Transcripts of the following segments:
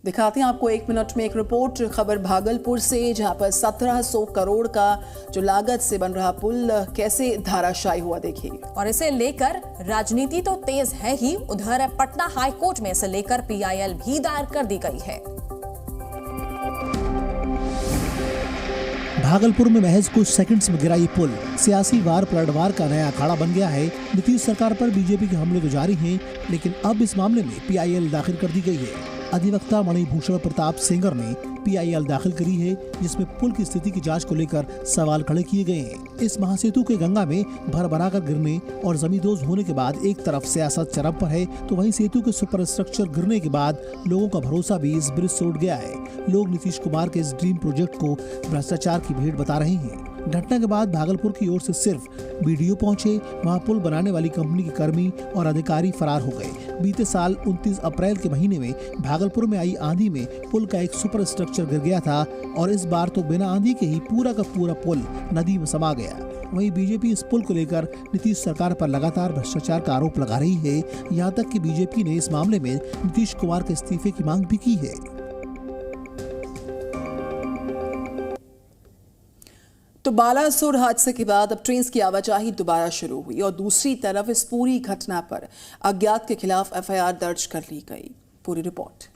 दिखाते हैं आपको 1 मिनट में एक रिपोर्ट। खबर भागलपुर से, जहां पर 1700 करोड़ का जो लागत से बन रहा पुल कैसे धाराशायी हुआ, देखिए। और इसे लेकर राजनीति तो तेज है ही, उधर पटना हाई कोर्ट में इसे लेकर PIL भी दायर कर दी गई है। भागलपुर में महज कुछ सेकंड्स में गिरा ये पुल सियासी वार पलटवार का नया अखाड़ा बन गया है। नीतीश सरकार पर बीजेपी के हमले तो जारी हैं, लेकिन अब इस मामले में PIL दाखिल कर दी गई है। अधिवक्ता मणिभूषण प्रताप सेंगर ने PIL दाखिल करी है, जिसमें पुल की स्थिति की जांच को लेकर सवाल खड़े किए गए हैं। इस महासेतु के गंगा में भर-भराकर गिरने और जमींदोज होने के बाद एक तरफ सियासत चरम पर है, तो वहीं सेतु के सुपर स्ट्रक्चर गिरने के बाद लोगों का भरोसा भी इस ब्रिज से उठ गया है। लोग नीतीश कुमार के इस ड्रीम प्रोजेक्ट को भ्रष्टाचार की भेंट बता रहे हैं। घटना के बाद भागलपुर की ओर से सिर्फ BDO पहुंचे, वहां पुल बनाने वाली कंपनी के कर्मी और अधिकारी फरार हो गए। बीते साल 29 अप्रैल के महीने में भागलपुर में आई आंधी में पुल का एक सुपर स्ट्रक्चर गिर गया था और इस बार तो बिना आंधी के ही पूरा का पूरा पुल नदी में समा गया। वहीं बीजेपी इस पुल को लेकर नीतीश सरकार पर लगातार भ्रष्टाचार का आरोप लगा रही है। यहाँ तक कि बीजेपी ने इस मामले में नीतीश कुमार के इस्तीफे की मांग भी की है। तो बालासोर हादसे के बाद अब ट्रेन की आवाजाही दोबारा शुरू हुई और दूसरी तरफ इस पूरी घटना पर अज्ञात के खिलाफ FIR दर्ज कर ली गई। पूरी रिपोर्ट।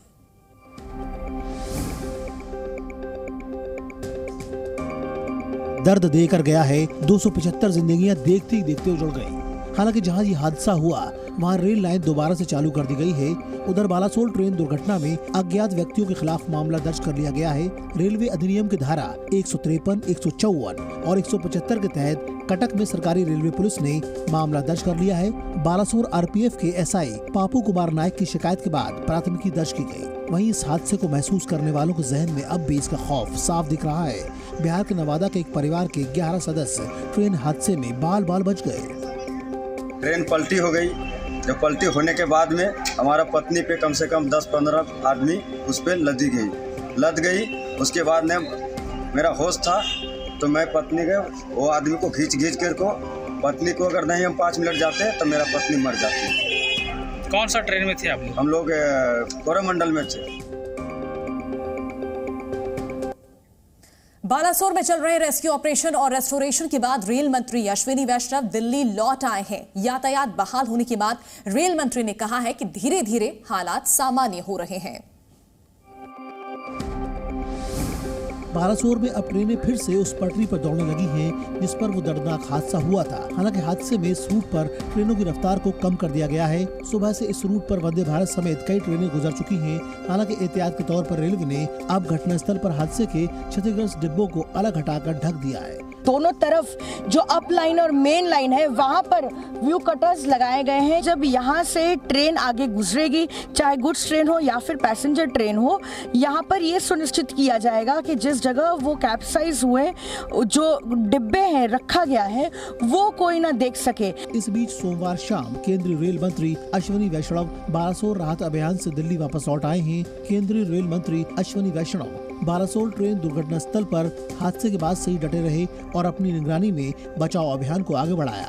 दर्द देकर गया है, 275 जिंदगियां देखते ही देखते उजड़ गई। हालांकि जहां ये हादसा हुआ वहां रेल लाइन दोबारा से चालू कर दी गई है। उधर बालासोर ट्रेन दुर्घटना में अज्ञात व्यक्तियों के खिलाफ मामला दर्ज कर लिया गया है। रेलवे अधिनियम की धारा 153, 154 और 175 के तहत कटक में सरकारी रेलवे पुलिस ने मामला दर्ज कर लिया है। बालासोर RPF के SI पापू कुमार नायक की शिकायत के बाद प्राथमिकी दर्ज की गई। वहीं इस हादसे को महसूस करने वालों के जहन में अब भी इसका खौफ साफ दिख रहा है। बिहार के नवादा के एक परिवार के 11 सदस्य ट्रेन हादसे में बाल बाल बच गए। ट्रेन पलटी हो गई। जब पलटी होने के बाद में हमारा पत्नी पे कम से कम 10-15 आदमी उस पर लद गई। उसके बाद में मेरा होश था, तो मैं पत्नी के वो आदमी को खींच कर को पत्नी को अगर नहीं हम 5 मिनट जाते तो मेरा पत्नी मर जाती। कौन सा ट्रेन में थे आप लोग? हम लोग कोरोमंडल में थे। बालासोर में चल रहे रेस्क्यू ऑपरेशन और रेस्टोरेशन के बाद रेल मंत्री अश्विनी वैष्णव दिल्ली लौट आए हैं। यातायात बहाल होने के बाद रेल मंत्री ने कहा है कि धीरे धीरे हालात सामान्य हो रहे हैं। बालासोर में अब ट्रेनें फिर से उस पटरी पर दौड़ने लगी हैं जिस पर वो दर्दनाक हादसा हुआ था। हालांकि हादसे में इस रूट पर ट्रेनों की रफ्तार को कम कर दिया गया है। सुबह से इस रूट पर वंदे भारत समेत कई ट्रेनें गुजर चुकी हैं। हालांकि एहतियात के तौर पर रेलवे ने अब घटनास्थल पर हादसे के क्षतिग्रस्त डिब्बों को अलग हटाकर ढक दिया है। दोनों तरफ जो अप लाइन और मेन लाइन है वहाँ पर व्यू कटर्स लगाए गए हैं। जब यहाँ से ट्रेन आगे गुजरेगी, चाहे गुड्स ट्रेन हो या फिर पैसेंजर ट्रेन हो, यहाँ पर ये सुनिश्चित किया जाएगा कि जिस जगह वो कैप्साइज हुए जो डिब्बे हैं रखा गया है वो कोई ना देख सके। इस बीच सोमवार शाम केंद्रीय रेल मंत्री अश्विनी वैष्णव बालासोर राहत अभियान से दिल्ली वापस लौट आए हैं। केंद्रीय रेल मंत्री अश्विनी वैष्णव बालासोर ट्रेन दुर्घटना स्थल पर हादसे के बाद से ही डटे रहे और अपनी निगरानी में बचाव अभियान को आगे बढ़ाया।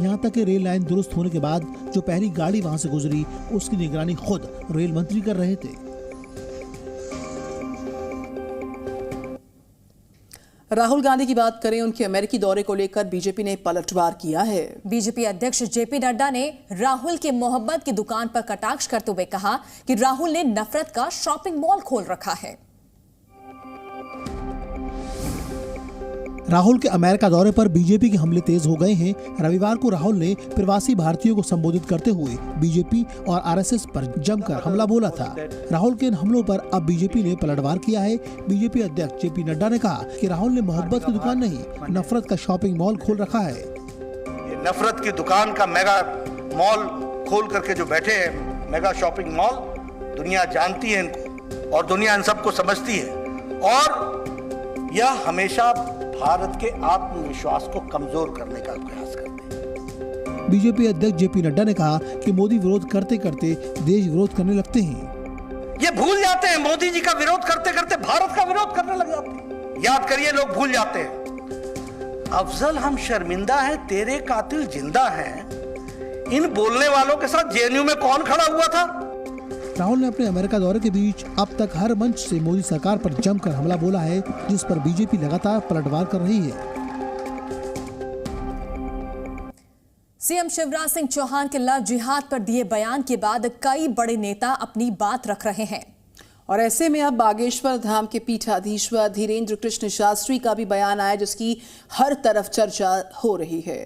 यहाँ तक कि रेल लाइन दुरुस्त होने के बाद जो पहली गाड़ी वहाँ से गुजरी उसकी निगरानी खुद रेल मंत्री कर रहे थे। राहुल गांधी की बात करें, उनके अमेरिकी दौरे को लेकर बीजेपी ने पलटवार किया है। बीजेपी अध्यक्ष JP नड्डा ने राहुल की मोहब्बत की दुकान पर कटाक्ष करते हुए कहा कि राहुल ने नफरत का शॉपिंग मॉल खोल रखा है। राहुल के अमेरिका दौरे पर बीजेपी के हमले तेज हो गए हैं। रविवार को राहुल ने प्रवासी भारतीयों को संबोधित करते हुए बीजेपी और RSS पर जमकर हमला बोला था। राहुल के इन हमलों पर अब बीजेपी ने पलटवार किया है। बीजेपी अध्यक्ष JP नड्डा ने कहा कि राहुल ने मोहब्बत की दुकान नहीं, नफरत का शॉपिंग मॉल खोल रखा है। नफरत की दुकान का मेगा मॉल खोल करके जो बैठे हैं, मेगा शॉपिंग मॉल, दुनिया जानती है इनको और दुनिया इन सबको समझती है और यह हमेशा भारत के आत्मविश्वास को कमजोर करने का प्रयास करते हैं। बीजेपी अध्यक्ष JP नड्डा ने कहा कि मोदी विरोध करते करते देश विरोध करने लगते हैं। ये भूल जाते हैं मोदी जी का विरोध करते करते भारत का विरोध करने लग जाते हैं। याद करिए, लोग भूल जाते हैं। अफजल हम शर्मिंदा हैं, तेरे कातिल जिंदा हैं। इन बोलने वालों के साथ JNU में कौन खड़ा हुआ था? राहुल ने अपने अमेरिका दौरे के बीच अब तक हर मंच से मोदी सरकार पर जमकर हमला बोला है, जिस पर बीजेपी लगातार पलटवार कर रही है। सीएम शिवराज सिंह चौहान के लव जिहाद पर दिए बयान के बाद कई बड़े नेता अपनी बात रख रहे हैं और ऐसे में अब बागेश्वर धाम के पीठाधीश्वर धीरेन्द्र कृष्ण शास्त्री का भी बयान आया, जिसकी हर तरफ चर्चा हो रही है।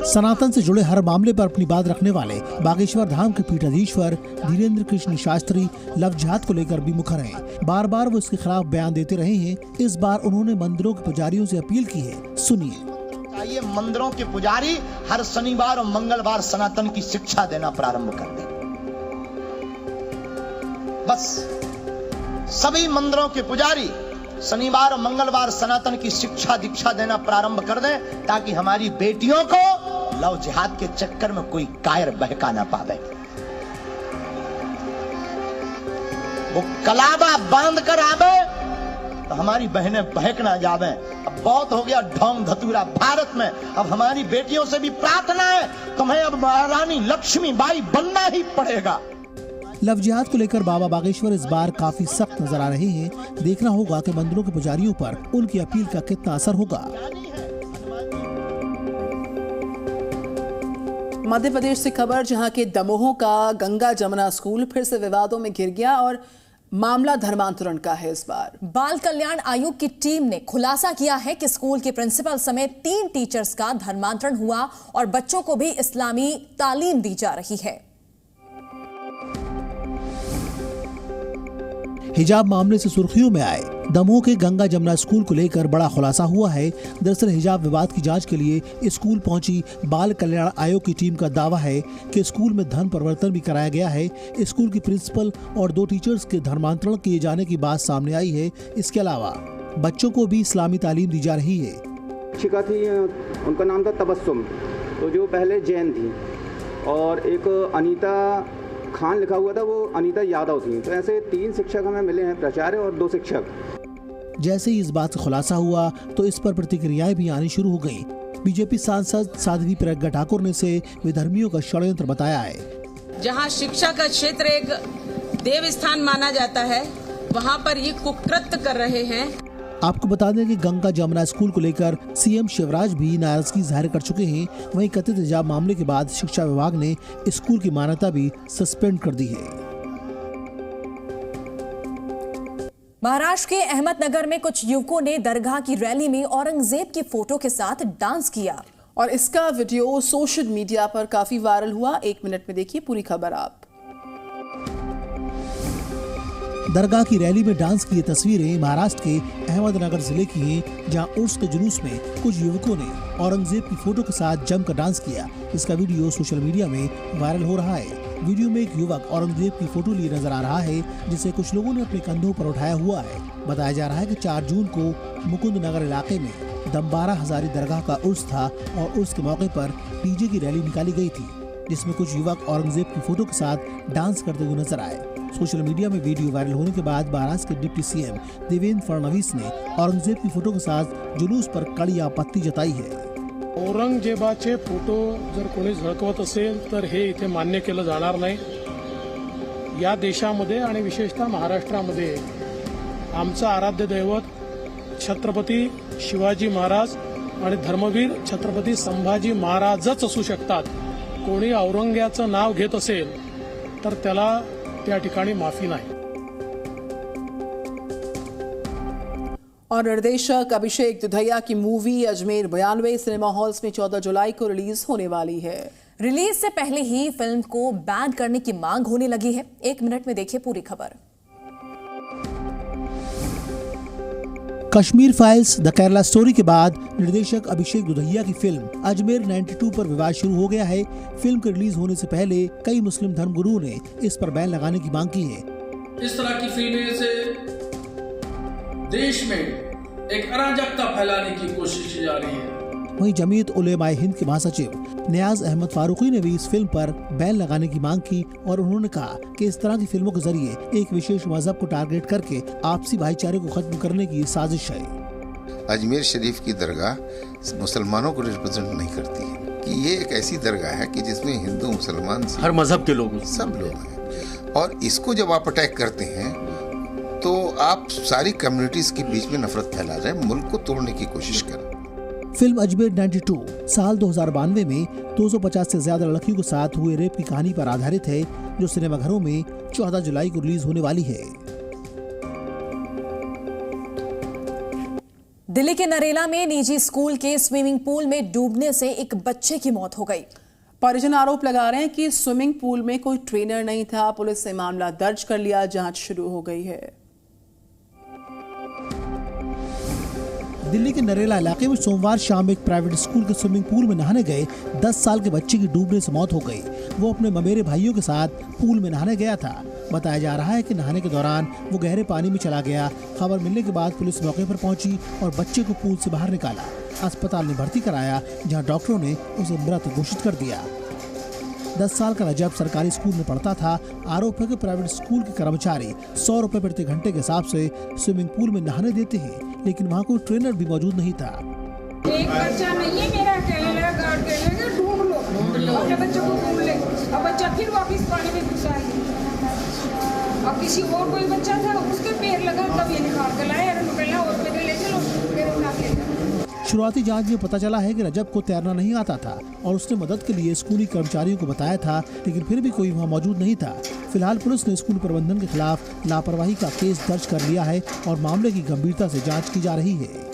सनातन से जुड़े हर मामले पर अपनी बात रखने वाले बागेश्वर धाम के पीठाधीश्वर धीरेन्द्र कृष्ण शास्त्री लव जिहाद को लेकर भी मुखर हैं। बार बार वो इसके खिलाफ बयान देते रहे हैं। इस बार उन्होंने मंदिरों के पुजारियों से अपील की है, सुनिए। ये मंदिरों के पुजारी हर शनिवार और मंगलवार सनातन की शिक्षा देना प्रारंभ कर दें। बस सभी मंदिरों के पुजारी शनिवार और मंगलवार सनातन की शिक्षा दीक्षा देना प्रारंभ कर दें, ताकि हमारी बेटियों को लव जिहाद के चक्कर में कोई कायर बहका ना पावे। वो कलावा बांध कर आवे तो हमारी बहनें बहक ना जावे। अब बहुत हो गया ढोंग धतूरा भारत में। अब हमारी बेटियों से भी प्रार्थना है, तुम्हें अब महारानी लक्ष्मीबाई बनना ही पड़ेगा। लव जिहाद को लेकर बाबा बागेश्वर इस बार काफी सख्त नजर आ रहे हैं। देखना होगा कि मंदिरों के पुजारियों पर उनकी अपील का कितना असर होगा। मध्य प्रदेश से खबर, जहां के दमोह का गंगा जमुना स्कूल फिर से विवादों में घिर गया और मामला धर्मांतरण का है। इस बार बाल कल्याण आयोग की टीम ने खुलासा किया है कि स्कूल के प्रिंसिपल समेत 3 टीचर्स का धर्मांतरण हुआ और बच्चों को भी इस्लामी तालीम दी जा रही है। हिजाब मामले से सुर्खियों में आए दमोह के गंगा जमुना स्कूल को लेकर बड़ा खुलासा हुआ है। दरअसल हिजाब विवाद की जांच के लिए स्कूल पहुंची बाल कल्याण आयोग की टीम का दावा है कि स्कूल में धर्म परिवर्तन भी कराया गया है। स्कूल की प्रिंसिपल और 2 टीचर्स के धर्मांतरण किए जाने की बात सामने आई है। इसके अलावा बच्चों को भी इस्लामी तालीम दी जा रही है। शिक्षिका थी, उनका नाम था तबस्सुम, तो जो पहले जैन थी, और एक अनीता खान लिखा हुआ था, वो अनीता यादव थी। तो ऐसे 3 शिक्षक हमें मिले हैं, प्राचार्य और 2 शिक्षक। जैसे ही इस बात का खुलासा हुआ तो इस पर प्रतिक्रियाएं भी आनी शुरू हो गईं। बीजेपी सांसद साध्वी प्रज्ञा ठाकुर ने इसे विधर्मियों का षड्यंत्र बताया है। जहां शिक्षा का क्षेत्र एक देव स्थान माना जाता है, वहां पर ये कुकृत्य कर रहे हैं। आपको बता दें कि गंगा जमुना स्कूल को लेकर सीएम शिवराज भी नाराजगी जाहिर कर चुके हैं। वहीं कथित हिजाब मामले के बाद शिक्षा विभाग ने स्कूल की मान्यता भी सस्पेंड कर दी है। महाराष्ट्र के अहमदनगर में कुछ युवकों ने दरगाह की रैली में औरंगजेब की फोटो के साथ डांस किया और इसका वीडियो सोशल मीडिया पर काफी वायरल हुआ। 1 मिनट में देखिए पूरी खबर आप। दरगाह की रैली में डांस की ये तस्वीरें महाराष्ट्र के अहमदनगर जिले की हैं, जहां उर्स के जुलूस में कुछ युवकों ने औरंगजेब की फोटो के साथ जमकर डांस किया। इसका वीडियो सोशल मीडिया में वायरल हो रहा है। वीडियो में एक युवक औरंगजेब की फोटो लिए नजर आ रहा है, जिसे कुछ लोगों ने अपने कंधों पर उठाया हुआ है। बताया जा रहा है कि 4 जून को मुकुंद नगर इलाके में दमबारा हजारी दरगाह का उर्स था और उर्स के मौके पर डीजे की रैली निकाली गई थी, जिसमें कुछ युवक औरंगजेब की फोटो के साथ डांस करते हुए नजर आए। सोशल मीडिया में वीडियो वायरल होने के बाद महाराष्ट्र के डिप्टी सीएम देवेंद्र फडणवीस ने औरंगजेब की फोटो के साथ जुलूस पर कड़ी आपत्ती जताई है। औरंगजेबाचे फोटो जर कोणी झळकवत असेल तर हे इथे मान्य केलं जाणार नाही। या देशामध्ये आणि विशेषतः महाराष्ट्रामध्ये आमचं आराध्य दैवत छत्रपती शिवाजी महाराज आणि धर्मवीर छत्रपती संभाजी महाराजच असू शकतात। कोणी औरंग्याचं नाव घेत असेल तर त्याला त्या ठिकाणी माफी नाही। और निर्देशक अभिषेक दुधैया की मूवी अजमेर 92 सिनेमा हॉल्स में 14 जुलाई को रिलीज होने वाली है। रिलीज से पहले ही फिल्म को बैन करने की मांग होने लगी है। 1 मिनट में देखिए पूरी खबर। Kashmir files the Kerala story के बाद निर्देशक अभिषेक दुधैया की फिल्म अजमेर 92 पर विवाद शुरू हो गया है। फिल्म के रिलीज होने से पहले कई मुस्लिम धर्मगुरुओं ने इस पर बैन लगाने की मांग की है। इस तरह की फिल्में से देश में एक अराजकता फैलाने की कोशिश की जा रही है। वहीं जमीयत उलेमाए हिंद के महासचिव नियाज अहमद फारूकी ने भी इस फिल्म पर बैन लगाने की मांग की और उन्होंने कहा कि इस तरह की फिल्मों के जरिए एक विशेष मजहब को टारगेट करके आपसी भाईचारे को खत्म करने की साजिश है। अजमेर शरीफ की दरगाह मुसलमानों को रिप्रेजेंट नहीं करती है। कि ये एक ऐसी दरगाह है कि जिसमें हिंदू मुसलमान हर मजहब के लोग सब लोग हैं, और इसको जब आप अटैक करते हैं तो आप सारी कम्युनिटीज के बीच में नफरत फैला रहे हैं, मुल्क को तोड़ने की कोशिश कर रहे हैं। फिल्म अजमेर 92 साल 2092 में 250 से ज्यादा लड़कियों के साथ हुए रेप की कहानी पर आधारित है, जो सिनेमाघरों में 14 जुलाई को रिलीज होने वाली है। दिल्ली के नरेला में निजी स्कूल के स्विमिंग पूल में डूबने से एक बच्चे की मौत हो गई। परिजन आरोप लगा रहे हैं कि स्विमिंग पूल में कोई ट्रेनर नहीं था। पुलिस ने मामला दर्ज कर लिया, जांच शुरू हो गई है। दिल्ली के नरेला इलाके में सोमवार शाम एक प्राइवेट स्कूल के स्विमिंग पूल में नहाने गए 10 साल के बच्चे की डूबने से मौत हो गई। वो अपने ममेरे भाइयों के साथ पूल में नहाने गया था। बताया जा रहा है कि नहाने के दौरान वो गहरे पानी में चला गया। खबर मिलने के बाद पुलिस मौके पर पहुंची और बच्चे को पूल से बाहर निकाला। अस्पताल में भर्ती कराया, जहां डॉक्टरों ने उसे मृत घोषित कर दिया। 10 साल का रजब सरकारी स्कूल में पढ़ता था। आरोप है कि प्राइवेट स्कूल के कर्मचारी 100 रुपए प्रति घंटे के हिसाब से स्विमिंग पूल में नहाने देते हैं, लेकिन वहाँ कोई ट्रेनर भी मौजूद नहीं था। एक बच्चा नहीं है मेरा, कहने लगा गार्ड कहने लगा ढूंढ लो, अपने बच्चों को ढूंढ ले। अब बच्चा फिर वापस पानी में घुसा है। अब किसी और कोई बच्चा था, उसके पैर लगा, तब ये निकाल कर लाया और पैदल ले चलो, मेरे साथ ले जाओ। शुरुआती जांच में पता चला है कि रजब को तैरना नहीं आता था और उसने मदद के लिए स्कूली कर्मचारियों को बताया था, लेकिन फिर भी कोई वहां मौजूद नहीं था। फिलहाल पुलिस ने स्कूल प्रबंधन के खिलाफ लापरवाही का केस दर्ज कर लिया है और मामले की गंभीरता से जांच की जा रही है।